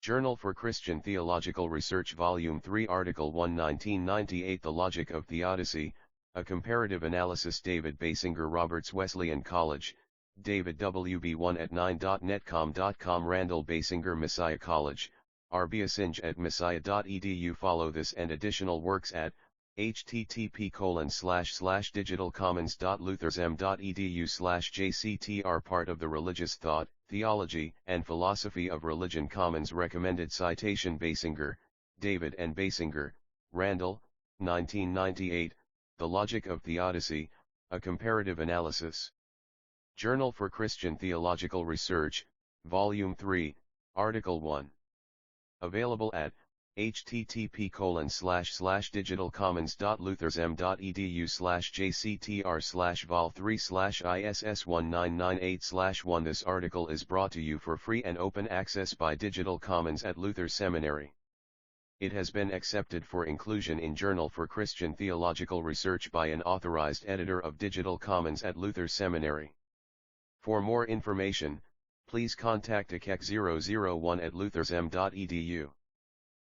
Journal for Christian Theological Research Volume 3 Article 1 1998 The Logic of Theodicy, A Comparative Analysis David Basinger Roberts Wesleyan College, David WB1 at 9.netcom.com Randall Basinger Messiah College, Arbiasinge at messiah.edu Follow this and additional works at http://digitalcommons.luthersm.edu/jctr Part of the Religious Thought, Theology, and Philosophy of Religion Commons Recommended Citation Basinger, David and Basinger, Randall, 1998, The Logic of Theodicy, A Comparative Analysis. Journal for Christian Theological Research, Volume 3, Article 1. Available at http://digitalcommons.luthersm.edu/jctr/vol3/ISS1998/1 This article is brought to you for free and open access by Digital Commons at Luther Seminary. It has been accepted for inclusion in Journal for Christian Theological Research by an authorized editor of Digital Commons at Luther Seminary. For more information, please contact acec001@luthersm.edu.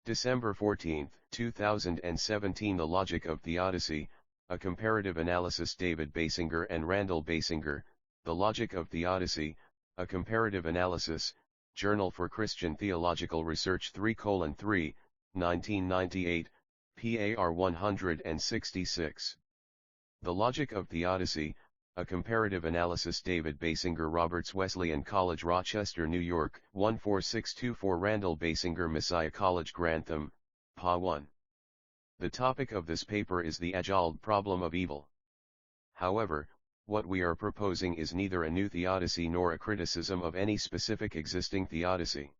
December 14, 2017 The Logic of Theodicy, A Comparative Analysis David Basinger and Randall Basinger, The Logic of Theodicy, A Comparative Analysis, Journal for Christian Theological Research 3:3, 1998, PAR 166. The Logic of Theodicy, A Comparative Analysis David Basinger Roberts Wesleyan College Rochester, New York, 14624 Randall Basinger Messiah College Grantham, PA 1. The topic of this paper is the age-old problem of evil. However, what we are proposing is neither a new theodicy nor a criticism of any specific existing theodicy.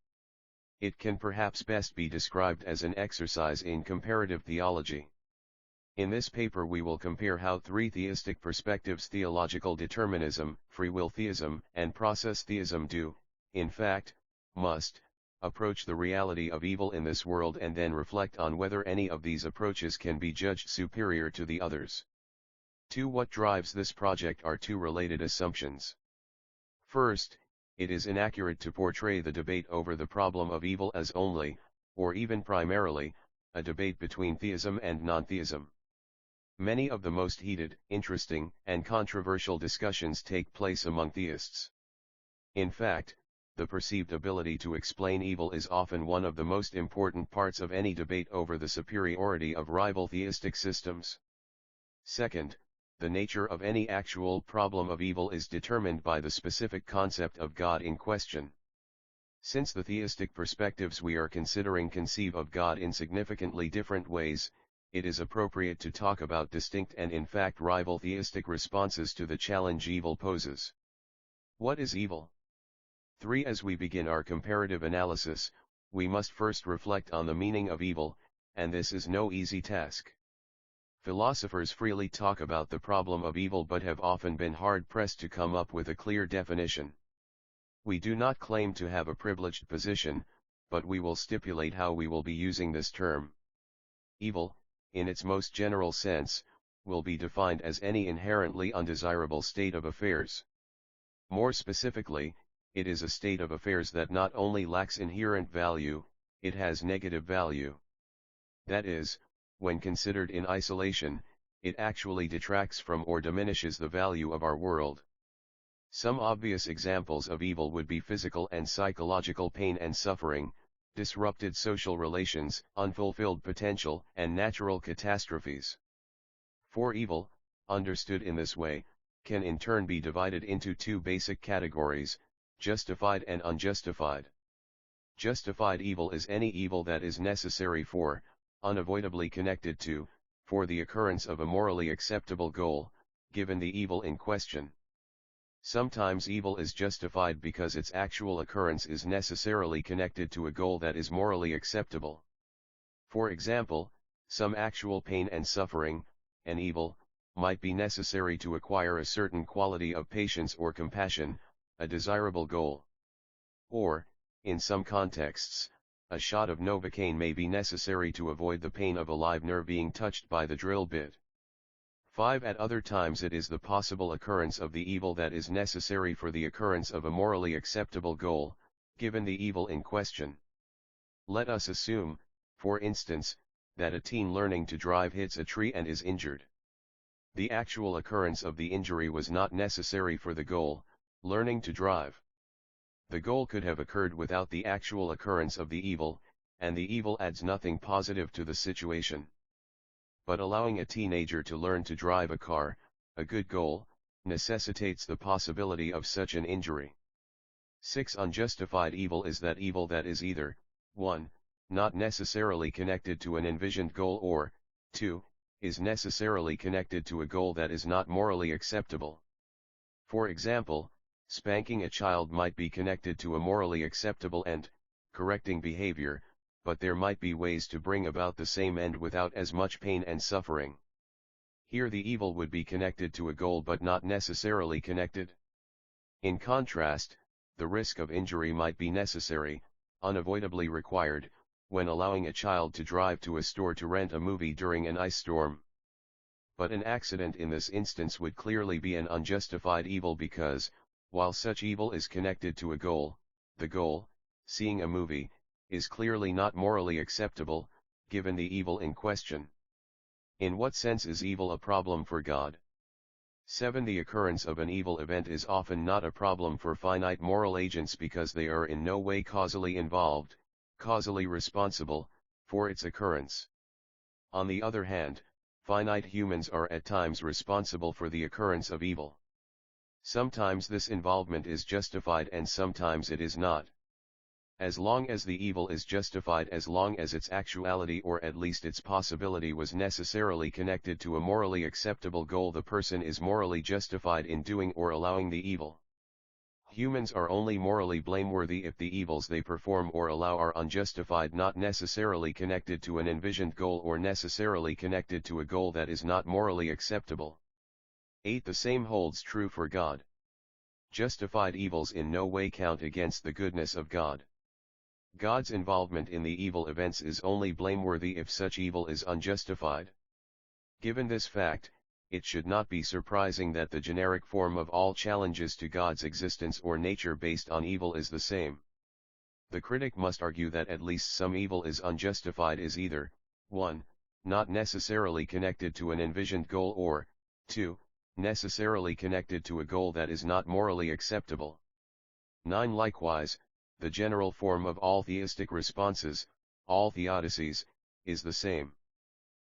It can perhaps best be described as an exercise in comparative theology. In this paper we will compare how three theistic perspectives, theological determinism, free will theism, and process theism do, in fact, must, approach the reality of evil in this world and then reflect on whether any of these approaches can be judged superior to the others. What drives this project are two related assumptions. First, it is inaccurate to portray the debate over the problem of evil as only, or even primarily, a debate between theism and non-theism. Many of the most heated, interesting, and controversial discussions take place among theists. In fact, the perceived ability to explain evil is often one of the most important parts of any debate over the superiority of rival theistic systems. Second, the nature of any actual problem of evil is determined by the specific concept of God in question. Since the theistic perspectives we are considering conceive of God in significantly different ways, it is appropriate to talk about distinct and in fact rival theistic responses to the challenge evil poses. What is evil? As we begin our comparative analysis, we must first reflect on the meaning of evil, and this is no easy task. Philosophers freely talk about the problem of evil but have often been hard-pressed to come up with a clear definition. We do not claim to have a privileged position, but we will stipulate how we will be using this term. Evil, in its most general sense, will be defined as any inherently undesirable state of affairs. More specifically, it is a state of affairs that not only lacks inherent value, it has negative value. That is, when considered in isolation, it actually detracts from or diminishes the value of our world. Some obvious examples of evil would be physical and psychological pain and suffering, disrupted social relations, unfulfilled potential, and natural catastrophes. For evil, understood in this way, can in turn be divided into two basic categories, justified and unjustified. Justified evil is any evil that is necessary for, unavoidably connected to, for the occurrence of a morally acceptable goal, given the evil in question. Sometimes evil is justified because its actual occurrence is necessarily connected to a goal that is morally acceptable. For example, some actual pain and suffering, an evil, might be necessary to acquire a certain quality of patience or compassion, a desirable goal. Or, in some contexts, a shot of Novocaine may be necessary to avoid the pain of a live nerve being touched by the drill bit. At other times it is the possible occurrence of the evil that is necessary for the occurrence of a morally acceptable goal, given the evil in question. Let us assume, for instance, that a teen learning to drive hits a tree and is injured. The actual occurrence of the injury was not necessary for the goal, learning to drive. The goal could have occurred without the actual occurrence of the evil, and the evil adds nothing positive to the situation. But allowing a teenager to learn to drive a car, a good goal, necessitates the possibility of such an injury. 6. Unjustified evil is that evil that is either, 1. Not necessarily connected to an envisioned goal, or, 2. Is necessarily connected to a goal that is not morally acceptable. For example, spanking a child might be connected to a morally acceptable end, correcting behavior, but there might be ways to bring about the same end without as much pain and suffering. Here the evil would be connected to a goal but not necessarily connected. In contrast, the risk of injury might be necessary, unavoidably required, when allowing a child to drive to a store to rent a movie during an ice storm. But an accident in this instance would clearly be an unjustified evil because, while such evil is connected to a goal, the goal, seeing a movie, is clearly not morally acceptable, given the evil in question. In what sense is evil a problem for God? 7. The occurrence of an evil event is often not a problem for finite moral agents because they are in no way causally involved, causally responsible, for its occurrence. On the other hand, finite humans are at times responsible for the occurrence of evil. Sometimes this involvement is justified and sometimes it is not. As long as the evil is justified, as long as its actuality or at least its possibility was necessarily connected to a morally acceptable goal, the person is morally justified in doing or allowing the evil. Humans are only morally blameworthy if the evils they perform or allow are unjustified, not necessarily connected to an envisioned goal or necessarily connected to a goal that is not morally acceptable. 8. The same holds true for God. Justified evils in no way count against the goodness of God. God's involvement in the evil events is only blameworthy if such evil is unjustified. Given this fact, it should not be surprising that the generic form of all challenges to God's existence or nature based on evil is the same. The critic must argue that at least some evil is unjustified is either, 1. Not necessarily connected to an envisioned goal, or, 2. Necessarily connected to a goal that is not morally acceptable. 9. Likewise, the general form of all theistic responses, all theodicies, is the same.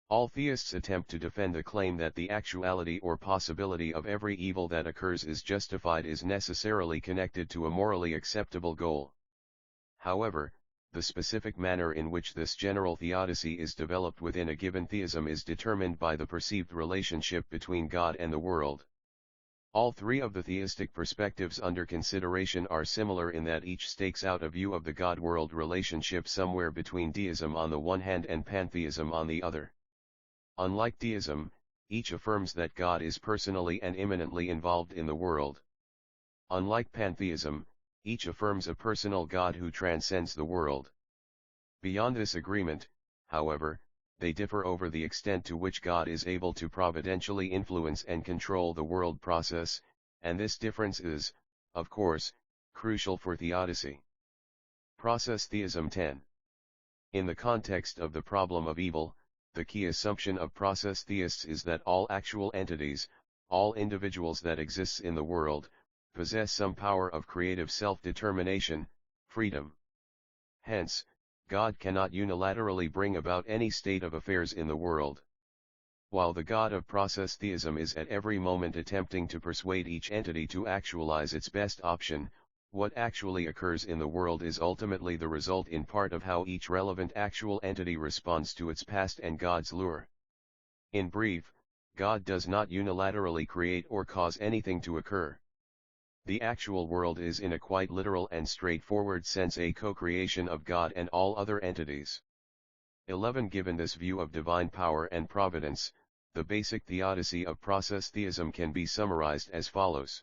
All theists attempt to defend the claim that the actuality or possibility of every evil that occurs is justified is necessarily connected to a morally acceptable goal. However, the specific manner in which this general theodicy is developed within a given theism is determined by the perceived relationship between God and the world. All three of the theistic perspectives under consideration are similar in that each stakes out a view of the God-world relationship somewhere between deism on the one hand and pantheism on the other. Unlike deism, each affirms that God is personally and immanently involved in the world. Unlike pantheism, each affirms a personal God who transcends the world. Beyond this agreement, however, they differ over the extent to which God is able to providentially influence and control the world process, and this difference is, of course, crucial for theodicy. Process theism. 10. In the context of the problem of evil, the key assumption of process theists is that all actual entities, all individuals that exist in the world, possess some power of creative self-determination, freedom. Hence, God cannot unilaterally bring about any state of affairs in the world. While the God of process theism is at every moment attempting to persuade each entity to actualize its best option, what actually occurs in the world is ultimately the result in part of how each relevant actual entity responds to its past and God's lure. In brief, God does not unilaterally create or cause anything to occur. The actual world is in a quite literal and straightforward sense a co-creation of God and all other entities. 11. Given this view of divine power and providence, the basic theodicy of process theism can be summarized as follows.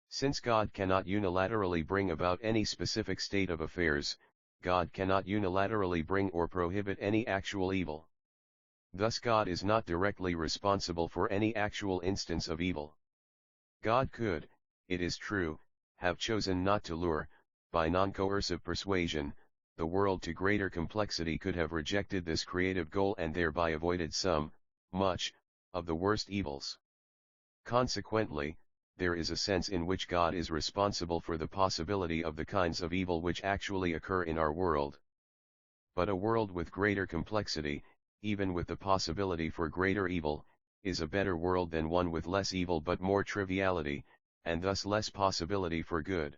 Since God cannot unilaterally bring about any specific state of affairs, God cannot unilaterally bring or prohibit any actual evil. Thus God is not directly responsible for any actual instance of evil. God could, it is true, have chosen not to lure, by non-coercive persuasion, the world to greater complexity could have rejected this creative goal and thereby avoided much, of the worst evils. Consequently, there is a sense in which God is responsible for the possibility of the kinds of evil which actually occur in our world. But a world with greater complexity, even with the possibility for greater evil, is a better world than one with less evil but more triviality, and thus less possibility for good.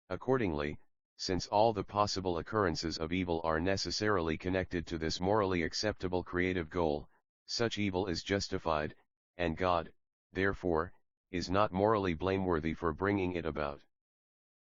Accordingly, since all the possible occurrences of evil are necessarily connected to this morally acceptable creative goal, such evil is justified, and God, therefore, is not morally blameworthy for bringing it about.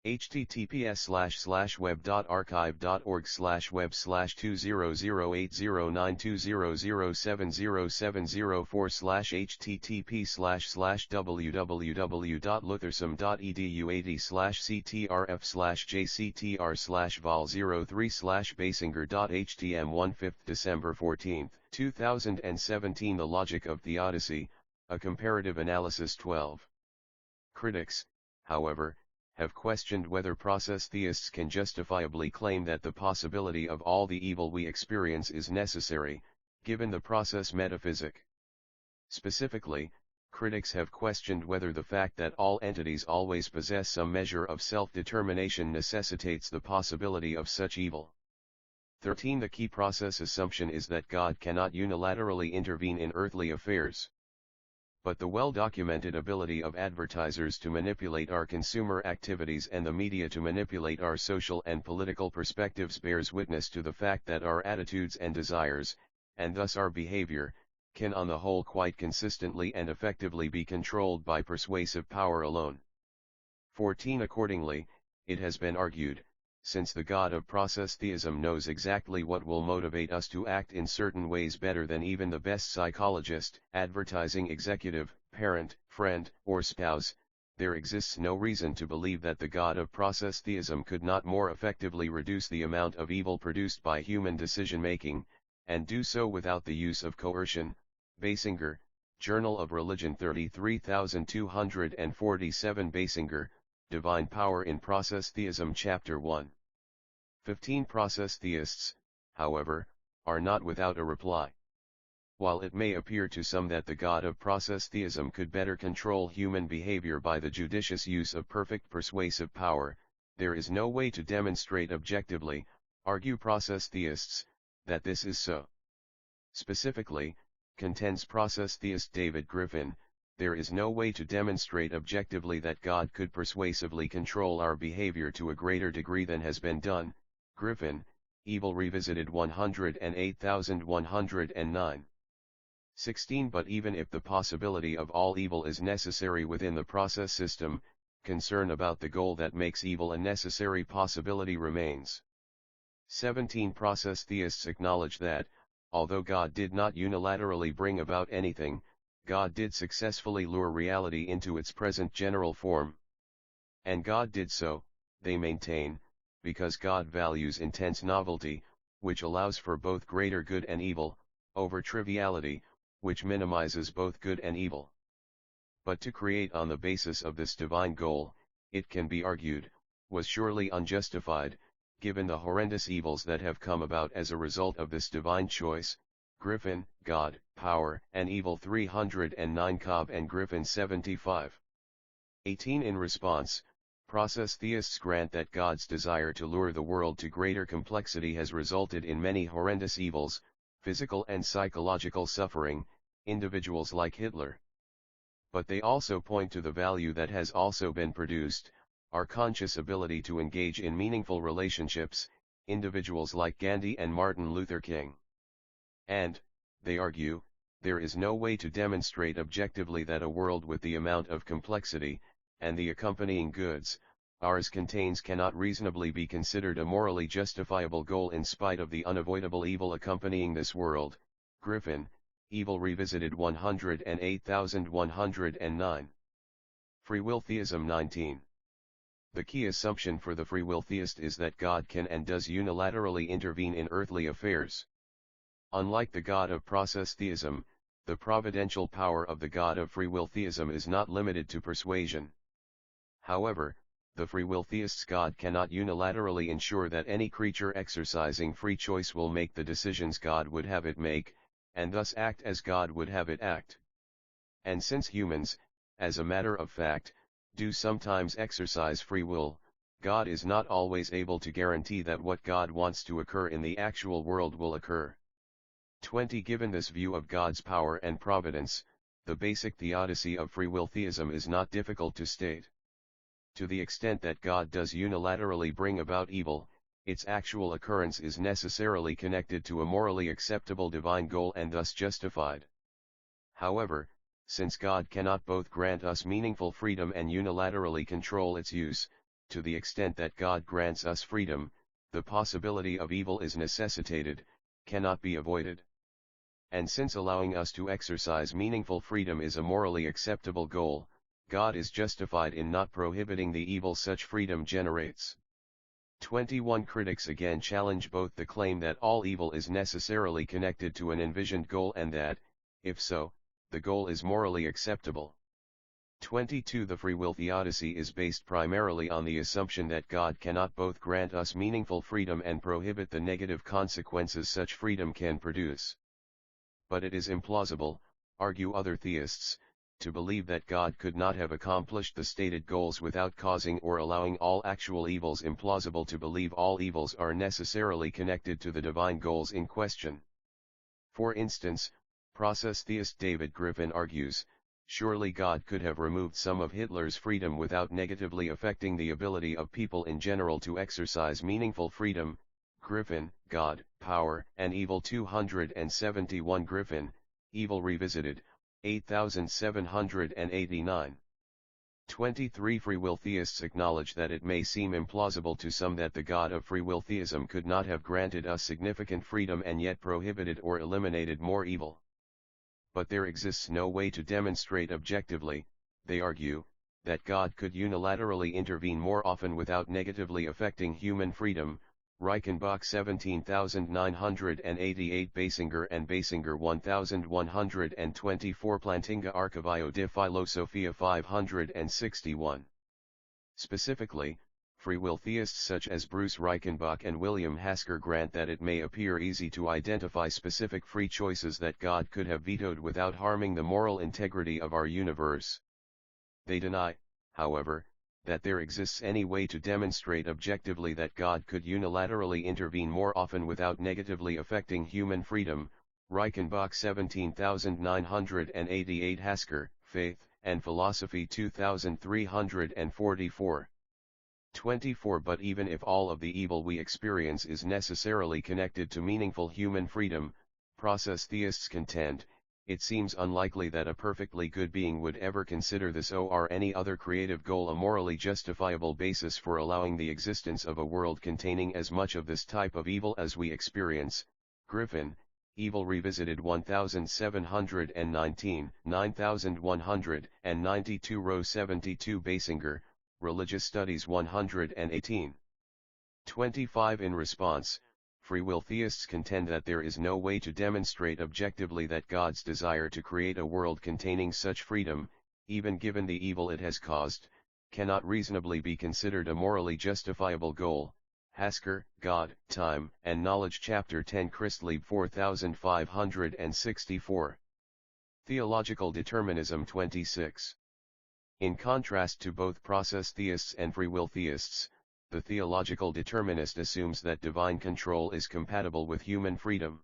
https://web.archive.org/web/20008007004703/http/www.luthersum.edu80/ctrf/jctr/val03/basingr.htm 1/5 December 14, 2017 The Logic of Theodicy, a Comparative Analysis 12. Critics, however, have questioned whether process theists can justifiably claim that the possibility of all the evil we experience is necessary, given the process metaphysic. Specifically, critics have questioned whether the fact that all entities always possess some measure of self-determination necessitates the possibility of such evil. 13. The key process assumption is that God cannot unilaterally intervene in earthly affairs. But the well-documented ability of advertisers to manipulate our consumer activities and the media to manipulate our social and political perspectives bears witness to the fact that our attitudes and desires, and thus our behavior, can on the whole quite consistently and effectively be controlled by persuasive power alone. 14. Accordingly, it has been argued, since the God of process theism knows exactly what will motivate us to act in certain ways better than even the best psychologist, advertising executive, parent, friend, or spouse, there exists no reason to believe that the God of process theism could not more effectively reduce the amount of evil produced by human decision-making, and do so without the use of coercion. Basinger, Journal of Religion 33247. Basinger, Divine Power in Process Theism Chapter 1. 15. Process theists, however, are not without a reply. While it may appear to some that the God of process theism could better control human behavior by the judicious use of perfect persuasive power, there is no way to demonstrate objectively, argue process theists, that this is so. Specifically, contends process theist David Griffin, there is no way to demonstrate objectively that God could persuasively control our behavior to a greater degree than has been done. Griffin, Evil Revisited 108109. 16. But even if the possibility of all evil is necessary within the process system, concern about the goal that makes evil a necessary possibility remains. 17. Process theists acknowledge that, although God did not unilaterally bring about anything, God did successfully lure reality into its present general form. And God did so, they maintain, because God values intense novelty, which allows for both greater good and evil, over triviality, which minimizes both good and evil. But to create on the basis of this divine goal, it can be argued, was surely unjustified, given the horrendous evils that have come about as a result of this divine choice. Griffin, God, Power, and Evil 309. Cobb and Griffin 75. 18. In response, process theists grant that God's desire to lure the world to greater complexity has resulted in many horrendous evils, physical and psychological suffering, individuals like Hitler. But they also point to the value that has also been produced, our conscious ability to engage in meaningful relationships, individuals like Gandhi and Martin Luther King. And, they argue, there is no way to demonstrate objectively that a world with the amount of complexity, and the accompanying goods, ours contains cannot reasonably be considered a morally justifiable goal in spite of the unavoidable evil accompanying this world. Griffin, Evil Revisited 108109. Free will theism 19. The key assumption for the free will theist is that God can and does unilaterally intervene in earthly affairs. Unlike the God of process theism, the providential power of the God of free will theism is not limited to persuasion. However, the free will theists, God cannot unilaterally ensure that any creature exercising free choice will make the decisions God would have it make, and thus act as God would have it act. And since humans, as a matter of fact, do sometimes exercise free will, God is not always able to guarantee that what God wants to occur in the actual world will occur. 20. Given this view of God's power and providence, the basic theodicy of free will theism is not difficult to state. To the extent that God does unilaterally bring about evil, its actual occurrence is necessarily connected to a morally acceptable divine goal and thus justified. However, since God cannot both grant us meaningful freedom and unilaterally control its use, to the extent that God grants us freedom, the possibility of evil is necessitated, cannot be avoided. And since allowing us to exercise meaningful freedom is a morally acceptable goal, God is justified in not prohibiting the evil such freedom generates. 21. Critics again challenge both the claim that all evil is necessarily connected to an envisioned goal and that, if so, the goal is morally acceptable. 22. The free will theodicy is based primarily on the assumption that God cannot both grant us meaningful freedom and prohibit the negative consequences such freedom can produce. But it is implausible, argue other theists, to believe that God could not have accomplished the stated goals without causing or allowing all actual evils. Implausible to believe all evils are necessarily connected to the divine goals in question. For instance, process theist David Griffin argues, surely God could have removed some of Hitler's freedom without negatively affecting the ability of people in general to exercise meaningful freedom. Griffin, God, Power, and Evil. 271. Griffin, Evil Revisited, 8789. 23. Free will theists acknowledge that it may seem implausible to some that the God of free will theism could not have granted us significant freedom and yet prohibited or eliminated more evil. But there exists no way to demonstrate objectively, they argue, that God could unilaterally intervene more often without negatively affecting human freedom. Reichenbach 17988, Basinger and Basinger 1124, Plantinga Archivio de Filosofia 561. Specifically, free will theists such as Bruce Reichenbach and William Hasker grant that it may appear easy to identify specific free choices that God could have vetoed without harming the moral integrity of our universe. They deny, however, that there exists any way to demonstrate objectively that God could unilaterally intervene more often without negatively affecting human freedom. Reichenbach 17988, Hasker, Faith and Philosophy 2344. 24. But even if all of the evil we experience is necessarily connected to meaningful human freedom, process theists contend, it seems unlikely that a perfectly good being would ever consider this or any other creative goal a morally justifiable basis for allowing the existence of a world containing as much of this type of evil as we experience. Griffin, Evil Revisited 1719, 9192, row 72. Basinger, Religious Studies 118. 25. In response, free will theists contend that there is no way to demonstrate objectively that God's desire to create a world containing such freedom, even given the evil it has caused, cannot reasonably be considered a morally justifiable goal. Hasker, God, Time, and Knowledge Chapter 10, Christlieb 4564. Theological Determinism 26. In contrast to both process theists and free will theists, the theological determinist assumes that divine control is compatible with human freedom.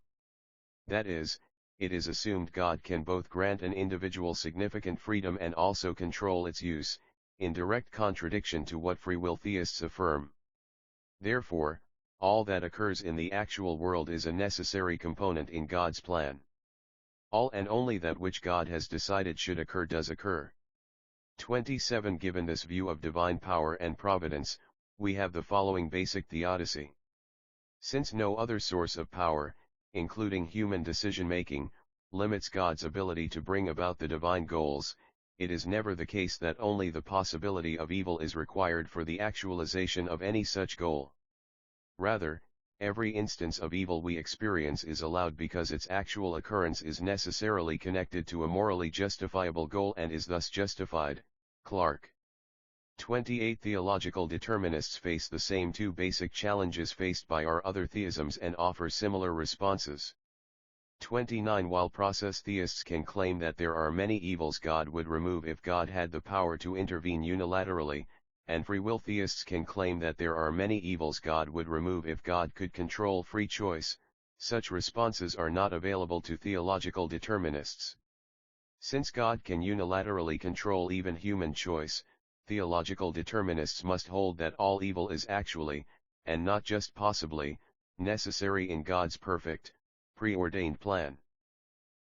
That is, it is assumed God can both grant an individual significant freedom and also control its use, in direct contradiction to what free will theists affirm. Therefore, all that occurs in the actual world is a necessary component in God's plan. All and only that which God has decided should occur does occur. 27. Given this view of divine power and providence, we have the following basic theodicy. Since no other source of power, including human decision-making, limits God's ability to bring about the divine goals, it is never the case that only the possibility of evil is required for the actualization of any such goal. Rather, every instance of evil we experience is allowed because its actual occurrence is necessarily connected to a morally justifiable goal and is thus justified. Clark. 28 Theological determinists face the same two basic challenges faced by our other theisms and offer similar responses. 29 While process theists can claim that there are many evils God would remove if God had the power to intervene unilaterally, and free will theists can claim that there are many evils God would remove if God could control free choice, such responses are not available to theological determinists. Since God can unilaterally control even human choice, theological determinists must hold that all evil is actually, and not just possibly, necessary in God's perfect, preordained plan.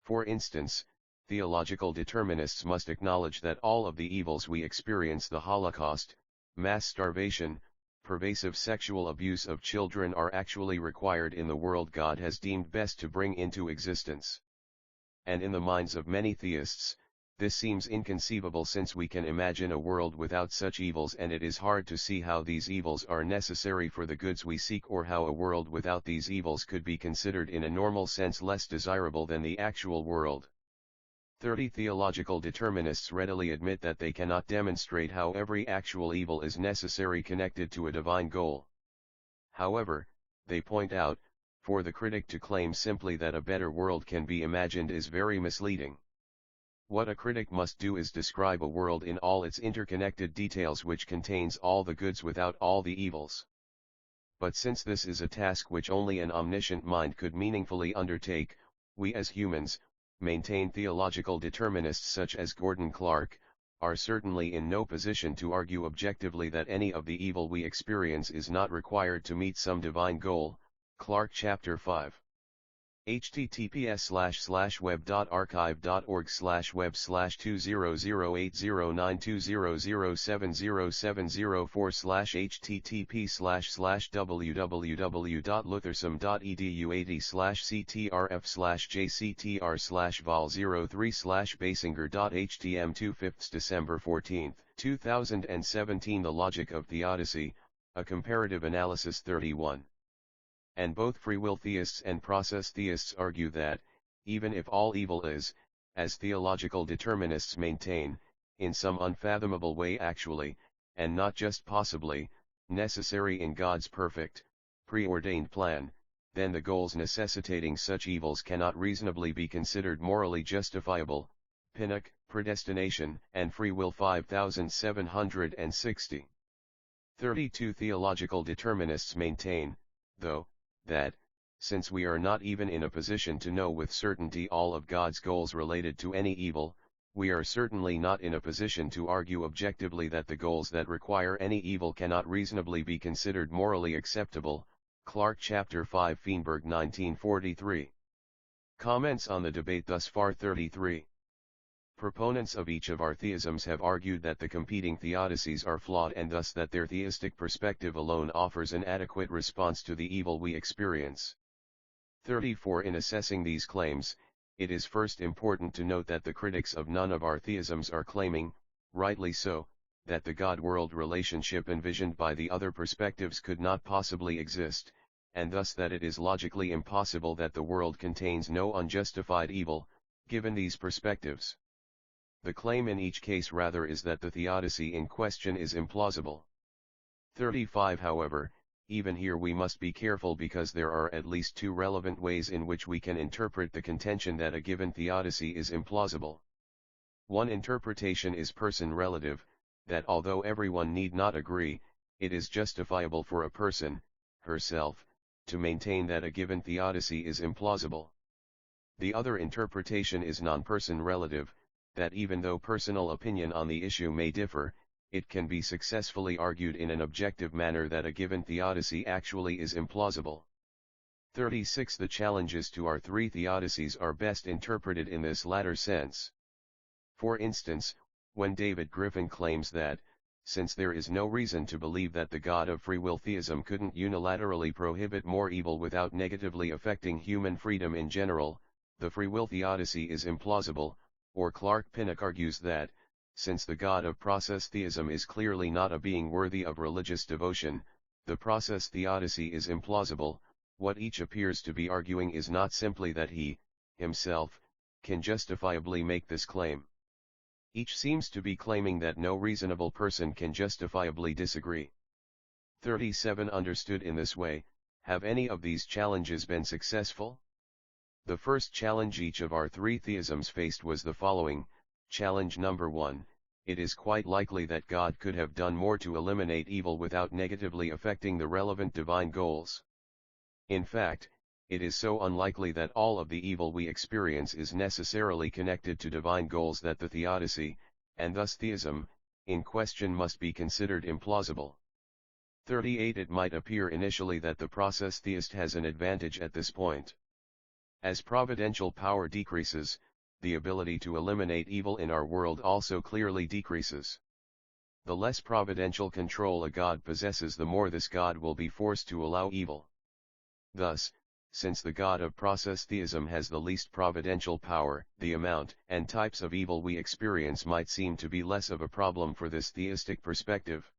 For instance, theological determinists must acknowledge that all of the evils we experience, the Holocaust, mass starvation, pervasive sexual abuse of children, are actually required in the world God has deemed best to bring into existence. And in the minds of many theists, this seems inconceivable since we can imagine a world without such evils, and it is hard to see how these evils are necessary for the goods we seek, or how a world without these evils could be considered in a normal sense less desirable than the actual world. 30 Theological determinists readily admit that they cannot demonstrate how every actual evil is necessarily connected to a divine goal. However, they point out, for the critic to claim simply that a better world can be imagined is very misleading. What a critic must do is describe a world in all its interconnected details which contains all the goods without all the evils. But since this is a task which only an omniscient mind could meaningfully undertake, we as humans, maintain theological determinists such as Gordon Clark, are certainly in no position to argue objectively that any of the evil we experience is not required to meet some divine goal. Clark Chapter 5. https://web.archive.org/web/200080707040/http://val03/basinger.htm 2/5 December 14, 2017 The Logic of Theodicy, a Comparative Analysis 31. And both free will theists and process theists argue that, even if all evil is, as theological determinists maintain, in some unfathomable way actually, and not just possibly, necessary in God's perfect, preordained plan, then the goals necessitating such evils cannot reasonably be considered morally justifiable. Pinnock, Predestination and Free Will 5760. 32 Theological determinists maintain, though, that, since we are not even in a position to know with certainty all of God's goals related to any evil, we are certainly not in a position to argue objectively that the goals that require any evil cannot reasonably be considered morally acceptable. Clark Chapter 5 Feinberg 1943. Comments on the debate thus far 33. Proponents of each of our theisms have argued that the competing theodicies are flawed and thus that their theistic perspective alone offers an adequate response to the evil we experience. 34 In assessing these claims, it is first important to note that the critics of none of our theisms are claiming, rightly so, that the God-world relationship envisioned by the other perspectives could not possibly exist, and thus that it is logically impossible that the world contains no unjustified evil, given these perspectives. The claim in each case rather is that the theodicy in question is implausible. 35 However, even here we must be careful because there are at least two relevant ways in which we can interpret the contention that a given theodicy is implausible. One interpretation is person-relative, that although everyone need not agree, it is justifiable for a person, herself, to maintain that a given theodicy is implausible. The other interpretation is non-person relative, that even though personal opinion on the issue may differ, it can be successfully argued in an objective manner that a given theodicy actually is implausible. 36 The challenges to our three theodicies are best interpreted in this latter sense. For instance, when David Griffin claims that, since there is no reason to believe that the God of free will theism couldn't unilaterally prohibit more evil without negatively affecting human freedom in general, the free will theodicy is implausible, or Clark Pinnock argues that, since the God of process theism is clearly not a being worthy of religious devotion, the process theodicy is implausible. What each appears to be arguing is not simply that he, himself, can justifiably make this claim. Each seems to be claiming that no reasonable person can justifiably disagree. 37 Understood in this way, have any of these challenges been successful? The first challenge each of our three theisms faced was the following. Challenge number 1, it is quite likely that God could have done more to eliminate evil without negatively affecting the relevant divine goals. In fact, it is so unlikely that all of the evil we experience is necessarily connected to divine goals that the theodicy, and thus theism, in question must be considered implausible. 38 It might appear initially that the process theist has an advantage at this point. As providential power decreases, the ability to eliminate evil in our world also clearly decreases. The less providential control a god possesses, the more this god will be forced to allow evil. Thus, since the god of process theism has the least providential power, the amount and types of evil we experience might seem to be less of a problem for this theistic perspective.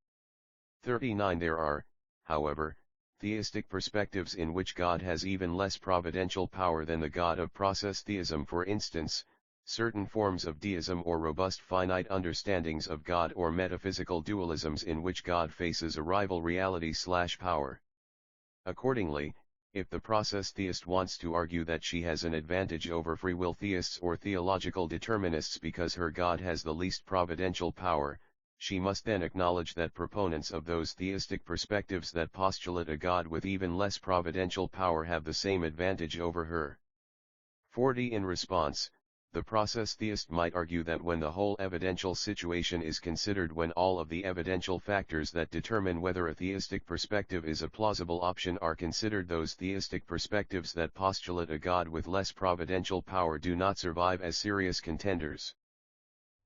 39 There are, however, theistic perspectives in which God has even less providential power than the God of process theism. For instance, certain forms of deism or robust finite understandings of God, or metaphysical dualisms in which God faces a rival reality/power. Accordingly, if the process theist wants to argue that she has an advantage over free will theists or theological determinists because her God has the least providential power, she must then acknowledge that proponents of those theistic perspectives that postulate a God with even less providential power have the same advantage over her. 40 In response, the process theist might argue that when the whole evidential situation is considered, when all of the evidential factors that determine whether a theistic perspective is a plausible option are considered, those theistic perspectives that postulate a God with less providential power do not survive as serious contenders.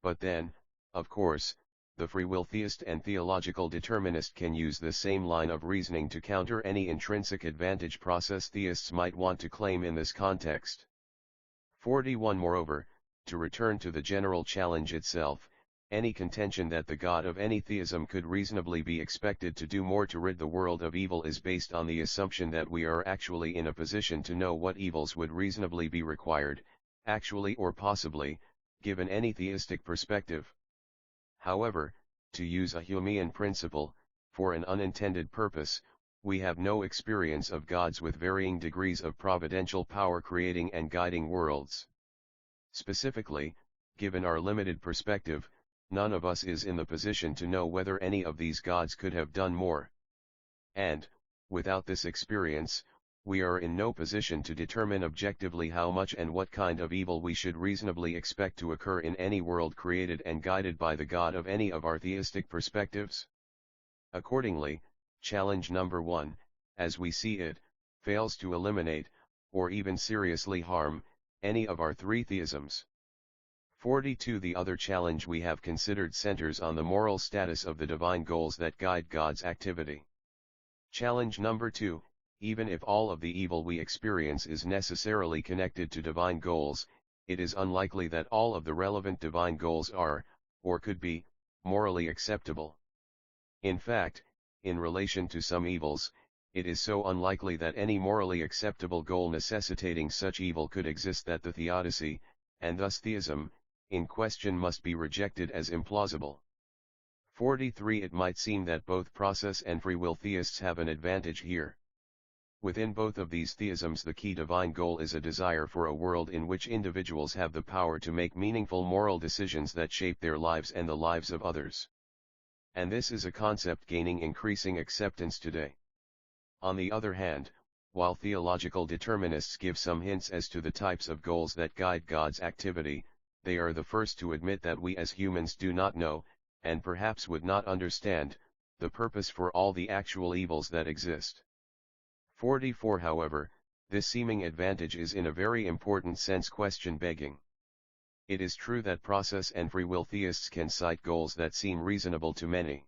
But then, of course, the free will theist and theological determinist can use this same line of reasoning to counter any intrinsic advantage process theists might want to claim in this context. 41 Moreover, to return to the general challenge itself, any contention that the God of any theism could reasonably be expected to do more to rid the world of evil is based on the assumption that we are actually in a position to know what evils would reasonably be required, actually or possibly, given any theistic perspective. However, to use a Humean principle, for an unintended purpose, we have no experience of gods with varying degrees of providential power creating and guiding worlds. Specifically, given our limited perspective, none of us is in the position to know whether any of these gods could have done more. And, without this experience, we are in no position to determine objectively how much and what kind of evil we should reasonably expect to occur in any world created and guided by the God of any of our theistic perspectives. Accordingly, challenge number 1, as we see it, fails to eliminate, or even seriously harm, any of our three theisms. 42 The other challenge we have considered centers on the moral status of the divine goals that guide God's activity. Challenge number 2, even if all of the evil we experience is necessarily connected to divine goals, it is unlikely that all of the relevant divine goals are, or could be, morally acceptable. In fact, in relation to some evils, it is so unlikely that any morally acceptable goal necessitating such evil could exist that the theodicy, and thus theism, in question must be rejected as implausible. 43 It might seem that both process and free will theists have an advantage here. Within both of these theisms, the key divine goal is a desire for a world in which individuals have the power to make meaningful moral decisions that shape their lives and the lives of others. And this is a concept gaining increasing acceptance today. On the other hand, while theological determinists give some hints as to the types of goals that guide God's activity, they are the first to admit that we as humans do not know, and perhaps would not understand, the purpose for all the actual evils that exist. 44 However, this seeming advantage is in a very important sense question-begging. It is true that process and free will theists can cite goals that seem reasonable to many.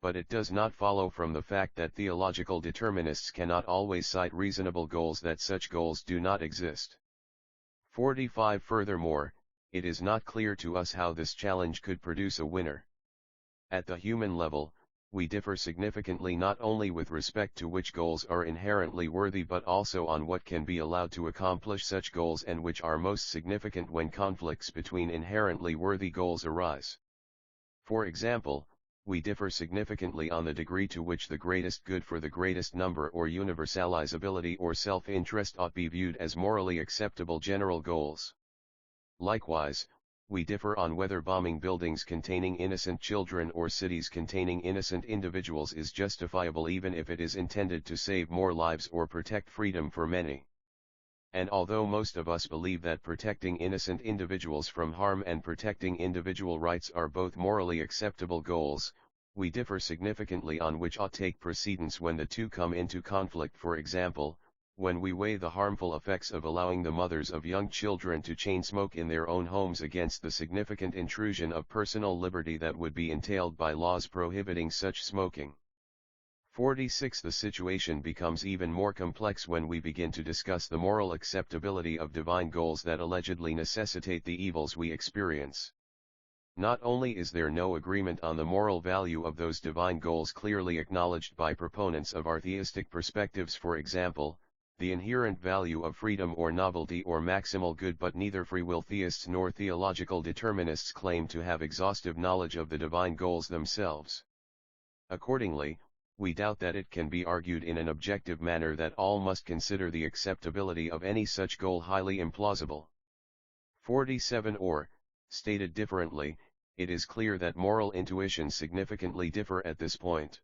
But it does not follow from the fact that theological determinists cannot always cite reasonable goals that such goals do not exist. 45 Furthermore, it is not clear to us how this challenge could produce a winner. At the human level, we differ significantly not only with respect to which goals are inherently worthy but also on what can be allowed to accomplish such goals and which are most significant when conflicts between inherently worthy goals arise. For example, we differ significantly on the degree to which the greatest good for the greatest number or universalizability or self-interest ought be viewed as morally acceptable general goals. Likewise, we differ on whether bombing buildings containing innocent children or cities containing innocent individuals is justifiable even if it is intended to save more lives or protect freedom for many. And although most of us believe that protecting innocent individuals from harm and protecting individual rights are both morally acceptable goals, we differ significantly on which ought take precedence when the two come into conflict. For example, when we weigh the harmful effects of allowing the mothers of young children to chain smoke in their own homes against the significant intrusion of personal liberty that would be entailed by laws prohibiting such smoking. 46. The situation becomes even more complex when we begin to discuss the moral acceptability of divine goals that allegedly necessitate the evils we experience. Not only is there no agreement on the moral value of those divine goals clearly acknowledged by proponents of our theistic perspectives, for example, the inherent value of freedom or novelty or maximal good, but neither free will theists nor theological determinists claim to have exhaustive knowledge of the divine goals themselves. Accordingly, we doubt that it can be argued in an objective manner that all must consider the acceptability of any such goal highly implausible. 47. Or, stated differently, it is clear that moral intuitions significantly differ at this point.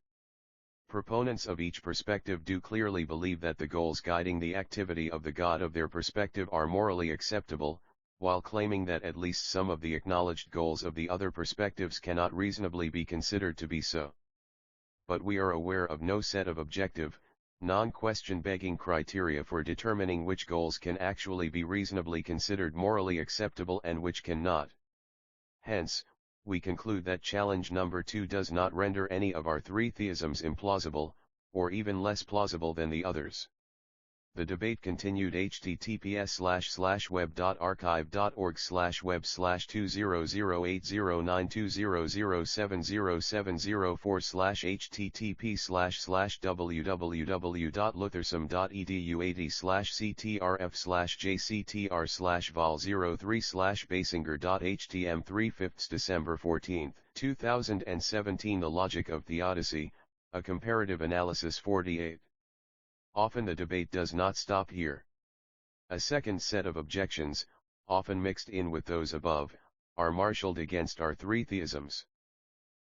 Proponents of each perspective do clearly believe that the goals guiding the activity of the God of their perspective are morally acceptable, while claiming that at least some of the acknowledged goals of the other perspectives cannot reasonably be considered to be so. But we are aware of no set of objective, non-question-begging criteria for determining which goals can actually be reasonably considered morally acceptable and which cannot. Hence, we conclude that challenge number 2 does not render any of our three theisms implausible, or even less plausible than the others. The debate continued. https://web.archive.org/web/200080707040/http/vol003/basinger.htm 3/5 December 14, 2017 The Logic of Theodicy, a Comparative Analysis 48. Often the debate does not stop here. A second set of objections, often mixed in with those above, are marshaled against our three theisms.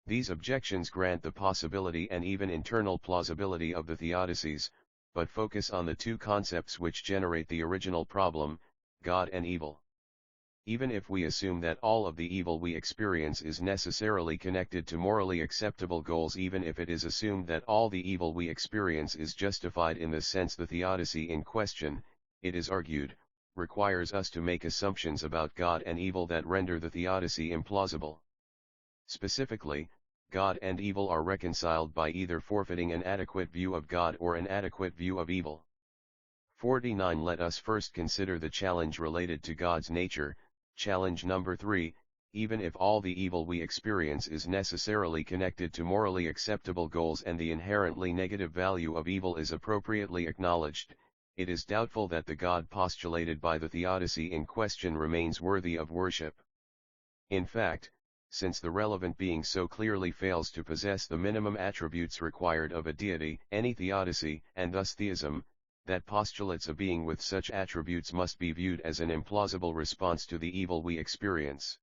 These objections grant the possibility and even internal plausibility of the theodicies, but focus on the two concepts which generate the original problem, God and evil. Even if we assume that all of the evil we experience is necessarily connected to morally acceptable goals, even if it is assumed that all the evil we experience is justified in the sense the theodicy in question, it is argued, requires us to make assumptions about God and evil that render the theodicy implausible. Specifically, God and evil are reconciled by either forfeiting an adequate view of God or an adequate view of evil. 49. Let us first consider the challenge related to God's nature. Challenge number 3, even if all the evil we experience is necessarily connected to morally acceptable goals and the inherently negative value of evil is appropriately acknowledged, it is doubtful that the God postulated by the theodicy in question remains worthy of worship. In fact, since the relevant being so clearly fails to possess the minimum attributes required of a deity, any theodicy, and thus theism, that postulates a being with such attributes must be viewed as an implausible response to the evil we experience.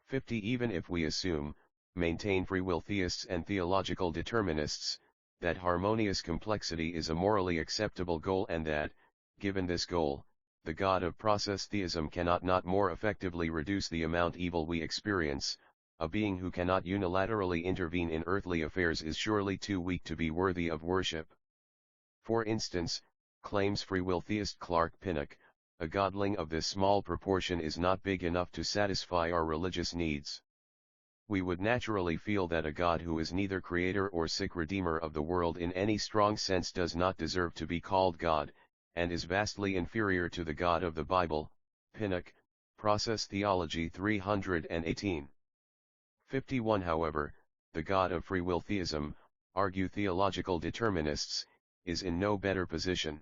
50. Even if we assume, maintain free will theists and theological determinists, that harmonious complexity is a morally acceptable goal and that, given this goal, the God of process theism cannot not more effectively reduce the amount evil we experience, a being who cannot unilaterally intervene in earthly affairs is surely too weak to be worthy of worship. For instance, claims free will theist Clark Pinnock, a godling of this small proportion is not big enough to satisfy our religious needs. We would naturally feel that a God who is neither creator or sick redeemer of the world in any strong sense does not deserve to be called God, and is vastly inferior to the God of the Bible. Pinnock, Process Theology 318. 51. However, the God of free will theism, argue theological determinists, is in no better position.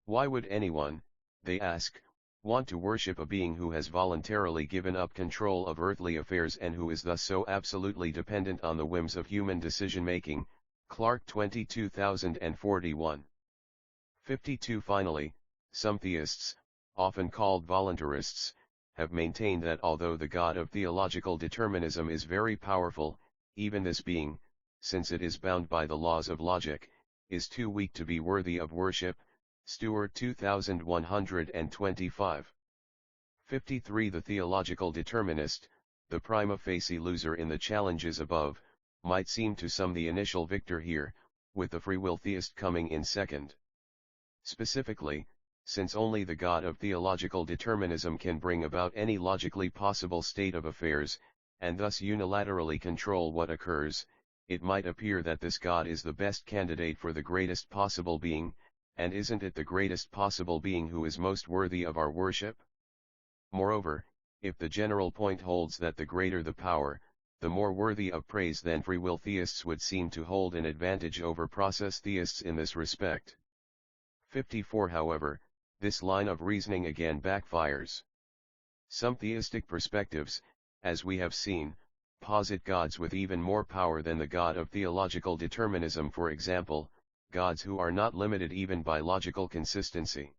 Why would anyone, they ask, want to worship a being who has voluntarily given up control of earthly affairs and who is thus so absolutely dependent on the whims of human decision-making? Clark 22041. 52. Finally, some theists, often called voluntarists, have maintained that although the God of theological determinism is very powerful, even this being, since it is bound by the laws of logic, is too weak to be worthy of worship. Stewart 2125. 53. The theological determinist, the prima facie loser in the challenges above, might seem to some the initial victor here, with the free will theist coming in second. Specifically, since only the God of theological determinism can bring about any logically possible state of affairs, and thus unilaterally control what occurs, it might appear that this God is the best candidate for the greatest possible being, and isn't it the greatest possible being who is most worthy of our worship? Moreover, if the general point holds that the greater the power, the more worthy of praise, then free will theists would seem to hold an advantage over process theists in this respect. 54. However, this line of reasoning again backfires. Some theistic perspectives, as we have seen, posit gods with even more power than the God of theological determinism, for example, gods who are not limited even by logical consistency.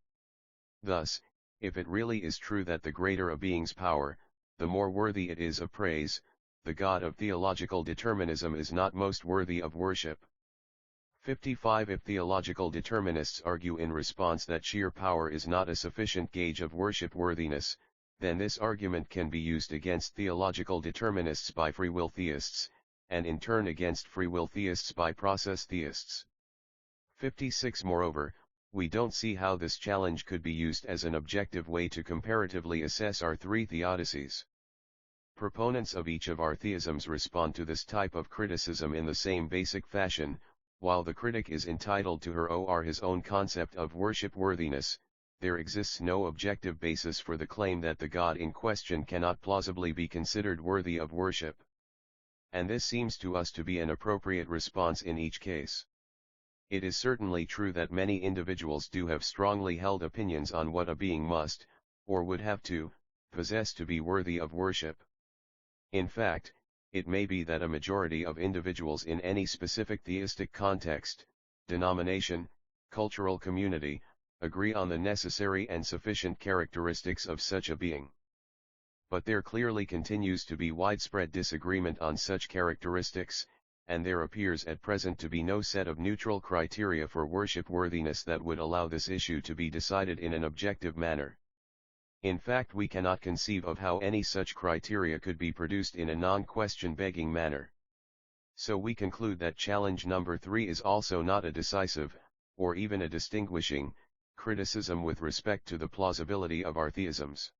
Thus, if it really is true that the greater a being's power, the more worthy it is of praise, the God of theological determinism is not most worthy of worship. 55. If theological determinists argue in response that sheer power is not a sufficient gauge of worship worthiness, then this argument can be used against theological determinists by free will theists, and in turn against free will theists by process theists. 56. Moreover, we don't see how this challenge could be used as an objective way to comparatively assess our three theodicies. Proponents of each of our theisms respond to this type of criticism in the same basic fashion. While the critic is entitled to her or his own concept of worship worthiness, there exists no objective basis for the claim that the God in question cannot plausibly be considered worthy of worship. And this seems to us to be an appropriate response in each case. It is certainly true that many individuals do have strongly held opinions on what a being must, or would have to, possess to be worthy of worship. In fact, it may be that a majority of individuals in any specific theistic context, denomination, cultural community, agree on the necessary and sufficient characteristics of such a being. But there clearly continues to be widespread disagreement on such characteristics, and there appears at present to be no set of neutral criteria for worship worthiness that would allow this issue to be decided in an objective manner. In fact, we cannot conceive of how any such criteria could be produced in a non-question begging manner. So we conclude that challenge number 3 is also not a decisive, or even a distinguishing, criticism with respect to the plausibility of our theisms.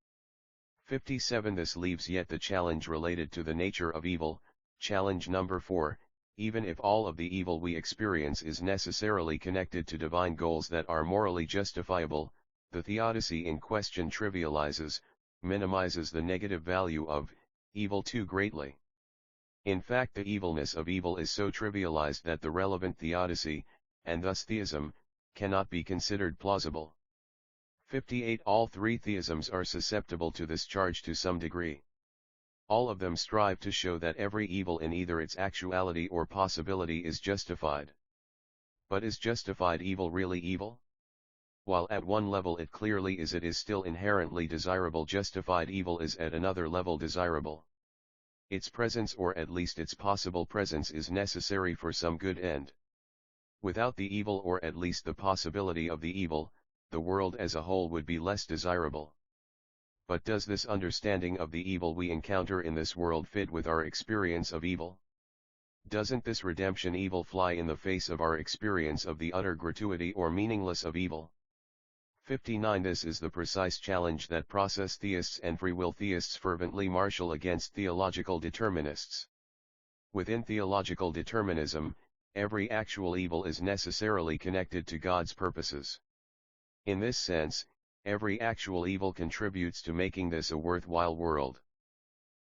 57. This leaves yet the challenge related to the nature of evil. Challenge number 4. Even if all of the evil we experience is necessarily connected to divine goals that are morally justifiable, the theodicy in question trivializes, minimizes the negative value of evil too greatly. In fact, the evilness of evil is so trivialized that the relevant theodicy, and thus theism, cannot be considered plausible. 58. All three theisms are susceptible to this charge to some degree. All of them strive to show that every evil in either its actuality or possibility is justified. But is justified evil really evil? While at one level it clearly is, it is still inherently desirable. Justified evil is at another level desirable. Its presence, or at least its possible presence, is necessary for some good end. Without the evil, or at least the possibility of the evil, the world as a whole would be less desirable. But does this understanding of the evil we encounter in this world fit with our experience of evil? Doesn't this redemption evil fly in the face of our experience of the utter gratuity or meaningless of evil? 59. This is the precise challenge that process theists and free will theists fervently marshal against theological determinists. Within theological determinism, every actual evil is necessarily connected to God's purposes. In this sense, every actual evil contributes to making this a worthwhile world.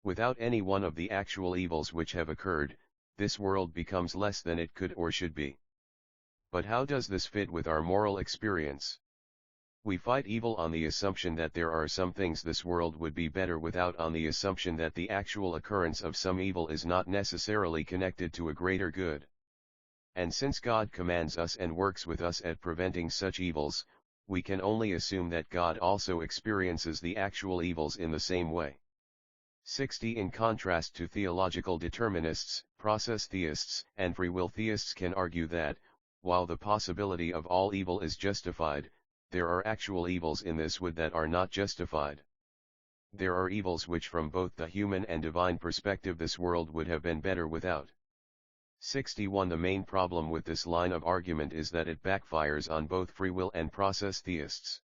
Without any one of the actual evils which have occurred, this world becomes less than it could or should be. But how does this fit with our moral experience? We fight evil on the assumption that there are some things this world would be better without, on the assumption that the actual occurrence of some evil is not necessarily connected to a greater good. And since God commands us and works with us at preventing such evils, we can only assume that God also experiences the actual evils in the same way. 60. In contrast to theological determinists, process theists and free will theists can argue that, while the possibility of all evil is justified, there are actual evils in this would that are not justified. There are evils which from both the human and divine perspective this world would have been better without. 61. The main problem with this line of argument is that it backfires on both free will and process theists.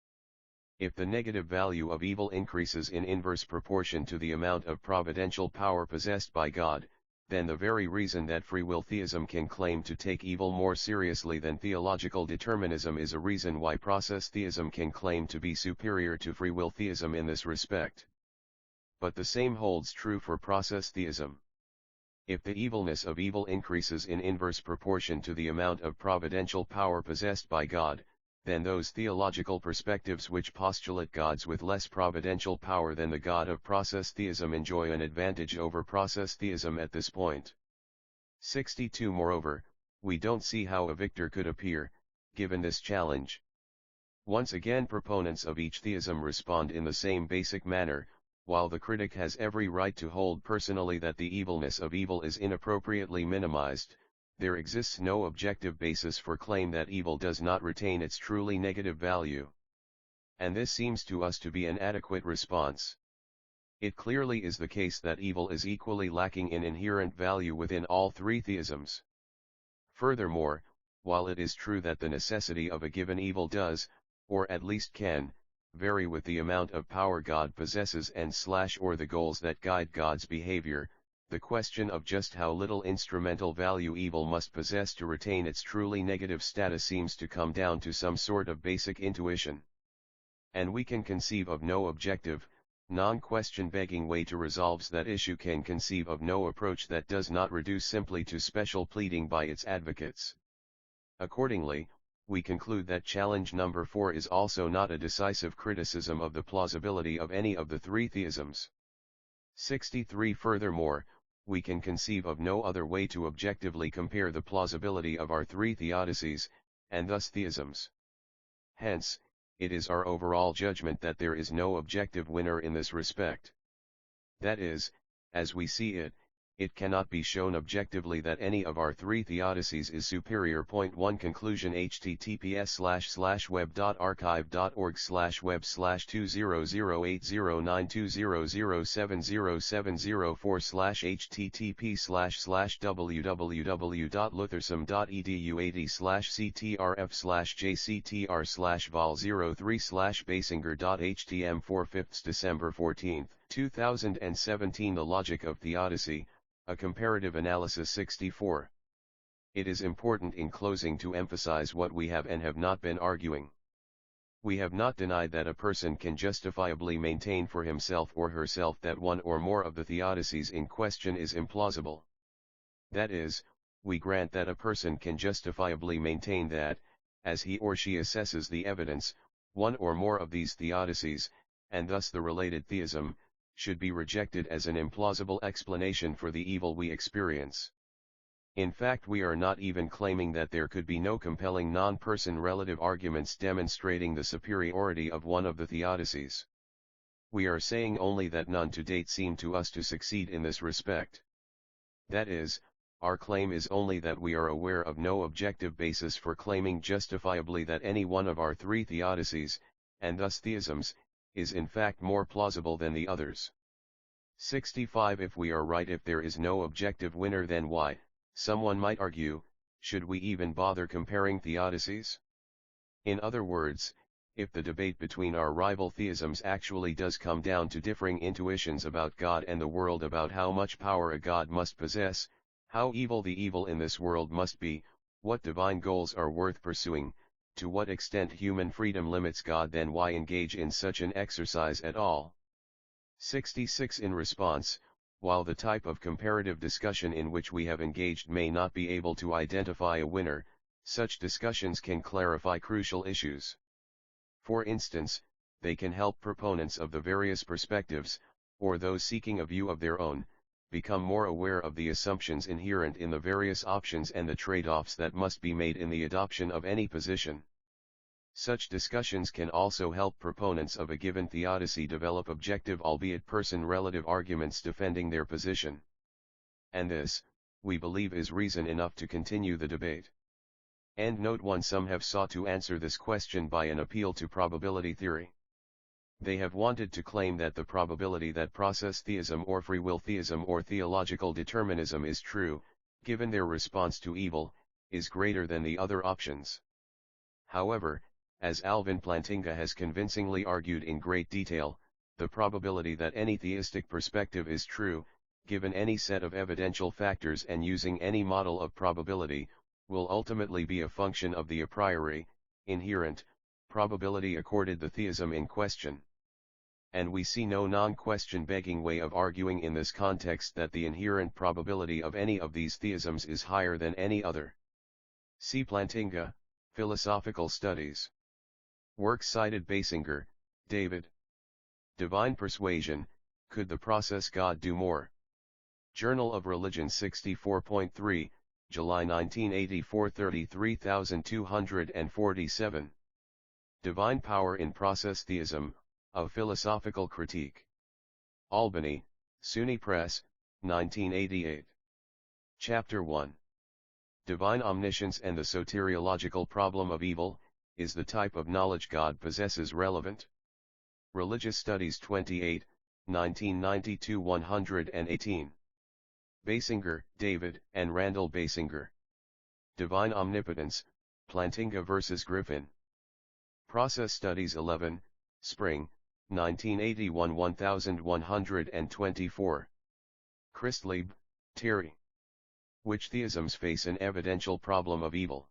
If the negative value of evil increases in inverse proportion to the amount of providential power possessed by God, then the very reason that free will theism can claim to take evil more seriously than theological determinism is a reason why process theism can claim to be superior to free will theism in this respect. But the same holds true for process theism. If the evilness of evil increases in inverse proportion to the amount of providential power possessed by God, then those theological perspectives which postulate gods with less providential power than the God of process theism enjoy an advantage over process theism at this point. 62. Moreover, we don't see how a victor could appear, given this challenge. Once again, proponents of each theism respond in the same basic manner. While the critic has every right to hold personally that the evilness of evil is inappropriately minimized, there exists no objective basis for claim that evil does not retain its truly negative value. And this seems to us to be an adequate response. It clearly is the case that evil is equally lacking in inherent value within all three theisms. Furthermore, while it is true that the necessity of a given evil does, or at least can, vary with the amount of power God possesses and/or the goals that guide God's behavior, the question of just how little instrumental value evil must possess to retain its truly negative status seems to come down to some sort of basic intuition. And we can conceive of no objective, non-question begging way to resolve that issue, can conceive of no approach that does not reduce simply to special pleading by its advocates. Accordingly, we conclude that challenge number 4 is also not a decisive criticism of the plausibility of any of the three theisms. 63. Furthermore, we can conceive of no other way to objectively compare the plausibility of our three theodicies, and thus theisms. Hence, it is our overall judgment that there is no objective winner in this respect. That is, as we see it, it cannot be shown objectively that any of our three theodicies is superior. Point 1 Conclusion. https://web.archive.org/web/20070704/http//www.luthersum.edu/ctrf/jctr/vol03/basingr.htm4 December 2017 The Logic of Theodicy, a Comparative Analysis 64. It is important in closing to emphasize what we have and have not been arguing. We have not denied that a person can justifiably maintain for himself or herself that one or more of the theodicies in question is implausible. That is, we grant that a person can justifiably maintain that, as he or she assesses the evidence, one or more of these theodicies, and thus the related theism, should be rejected as an implausible explanation for the evil we experience. In fact, we are not even claiming that there could be no compelling non-person relative arguments demonstrating the superiority of one of the theodicies. We are saying only that none to date seem to us to succeed in this respect. That is, our claim is only that we are aware of no objective basis for claiming justifiably that any one of our three theodicies, and thus theisms, is in fact more plausible than the others. 65. If we are right, if there is no objective winner, then why, someone might argue, should we even bother comparing theodicies? In other words, if the debate between our rival theisms actually does come down to differing intuitions about God and the world, about how much power a God must possess, how evil the evil in this world must be, what divine goals are worth pursuing, to what extent human freedom limits God, then why engage in such an exercise at all? 66. In response, While the type of comparative discussion in which we have engaged may not be able to identify a winner, such discussions can clarify crucial issues. For instance, they can help proponents of the various perspectives, or those seeking a view of their own, become more aware of the assumptions inherent in the various options and the trade-offs that must be made in the adoption of any position. Such discussions can also help proponents of a given theodicy develop objective albeit person-relative arguments defending their position. And this, we believe, is reason enough to continue the debate. End note 1. Some have sought to answer this question by an appeal to probability theory. They have wanted to claim that the probability that process theism or free will theism or theological determinism is true, given their response to evil, is greater than the other options. However, as Alvin Plantinga has convincingly argued in great detail, the probability that any theistic perspective is true, given any set of evidential factors and using any model of probability, will ultimately be a function of the a priori, inherent, probability accorded the theism in question. And we see no non-question begging way of arguing in this context that the inherent probability of any of these theisms is higher than any other. See Plantinga, Philosophical Studies. Works cited: Basinger, David. Divine Persuasion, Could the Process God Do More? Journal of Religion 64.3, July 1984, 33247. Divine Power in Process Theism, A Philosophical Critique. Albany, SUNY Press, 1988. Chapter 1. Divine Omniscience and the Soteriological Problem of Evil, Is the Type of Knowledge God Possesses Relevant? Religious Studies 28, 1992, 118. Basinger, David, and Randall Basinger. Divine Omnipotence, Plantinga vs. Griffin. Process Studies 11, Spring, 1981, 1124. Christlieb, Terry. Which Theisms Face an Evidential Problem of Evil?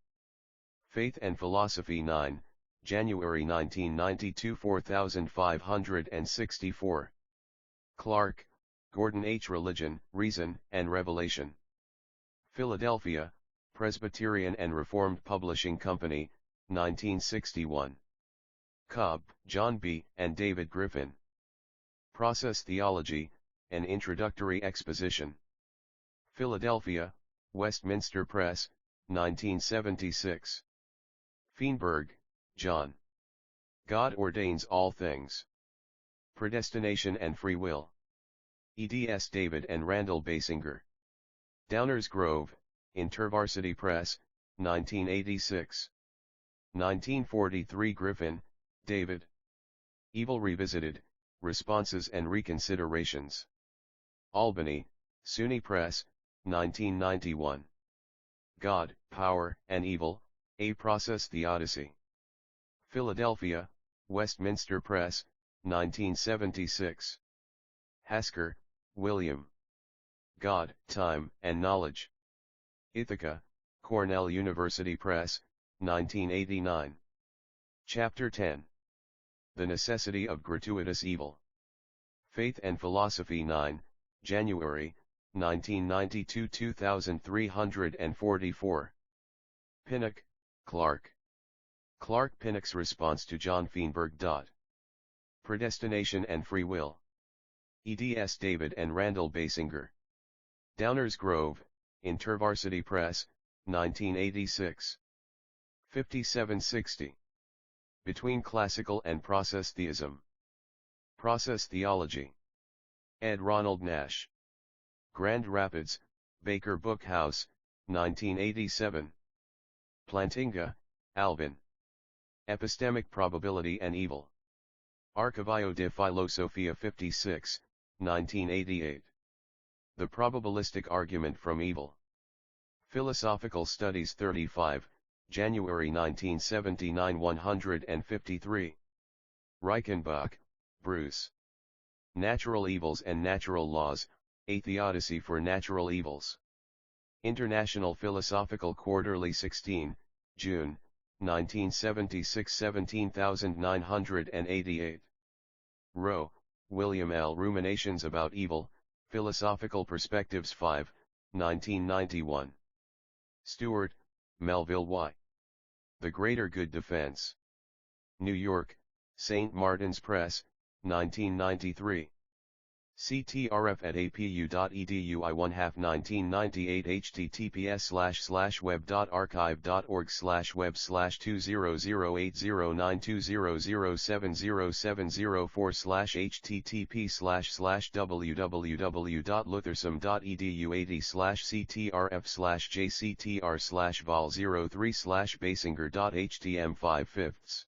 Faith and Philosophy 9, January 1992, 4564. Clark, Gordon H. Religion, Reason, and Revelation. Philadelphia, Presbyterian and Reformed Publishing Company, 1961. Cobb, John B., and David Griffin. Process Theology, An Introductory Exposition. Philadelphia, Westminster Press, 1976. Feinberg, John. God Ordains All Things. Predestination and Free Will. eds. David and Randall Basinger. Downers Grove, InterVarsity Press, 1986. 1943. Griffin, David. Evil Revisited, Responses and Reconsiderations. Albany, SUNY Press, 1991. God, Power, and Evil, A Process Theodicy. Philadelphia, Westminster Press, 1976. Hasker, William. God, Time, and Knowledge. Ithaca, Cornell University Press, 1989. Chapter 10. The Necessity of Gratuitous Evil. Faith and Philosophy 9, January, 1992, 2344. Pinnock, Clark. Clark Pinnock's response to John Feinberg. Predestination and Free Will. eds. David and Randall Basinger. Downers Grove, InterVarsity Press, 1986. 5760. Between Classical and Process Theism. Process Theology. Ed. Ronald Nash. Grand Rapids, Baker Book House, 1987. Plantinga, Alvin. Epistemic Probability and Evil. Archivio de Filosofia 56, 1988. The Probabilistic Argument from Evil. Philosophical Studies 35, January 1979, 153. Reichenbach, Bruce. Natural Evils and Natural Laws, A Theodicy for Natural Evils. International Philosophical Quarterly 16, June, 1976, 17988. Rowe, William L. Ruminations About Evil, Philosophical Perspectives 5, 1991. Stewart, Melville Y. The Greater Good Defense. New York, St. Martin's Press, 1993. CTRF at apu.edu I1/2 1998 https://web.archive.org/2008070704/http/www.luthersum.edu80/ctrf/jctr/vol03/basinger.htm 5/5